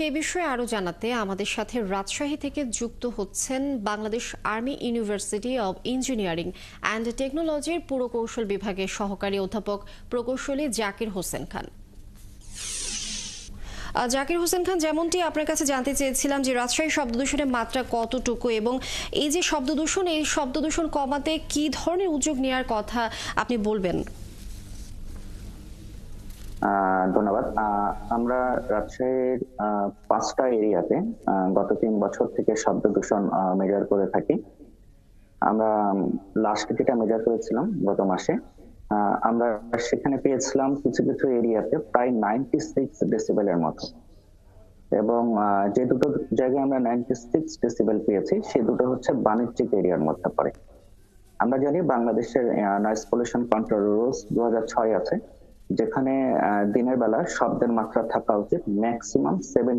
এই বিষয়ে আরো জানাতে আমাদের সাথে রাজশাহী থেকে যুক্ত হচ্ছেন Bangladesh army university of engineering and টেকনোলজির পুরকৌশল বিভাগের সহকারী অধ্যাপক প্রকৌশলী জাকির হোসেন খান। জাকির হোসেন খান, যেমনটি আপনার কাছে জানতে চেয়েছিলাম যে রাজশাহী শব্দ দূষণের মাত্রা কতটুকু এবং এই যে এই শব্দ দূষণ কমাতে কি ধরনের উদ্যোগ নেওয়ার কথা আপনি বলবেন। ধন্যবাদ। আমরা রাজশাহীর 5টা এরিয়াতে গত 3 বছর থেকে শব্দ দূষণ মেজার করে থাকি। আমরা লাস্ট যেটা মেজার করেছিলাম গত মাসে, আমরা সেখানে পেয়েছিলাম কিছু কিছু এরিয়াতে প্রায় 96 ডেসিবেলের মতো, এবং যে দুটো জায়গায় আমরা 96 ডেসিবেল পেয়েছি সে দুটো হচ্ছে বাণিজ্যিক এরিয়ার মধ্যে পড়ে। আমরা জানি বাংলাদেশের নয়েজ পলিউশন কন্ট্রোল রুলস 2006 আছে, যেখানে দিনের বেলা শব্দের মাত্রা থাকা উচিত ম্যাক্সিমাম 70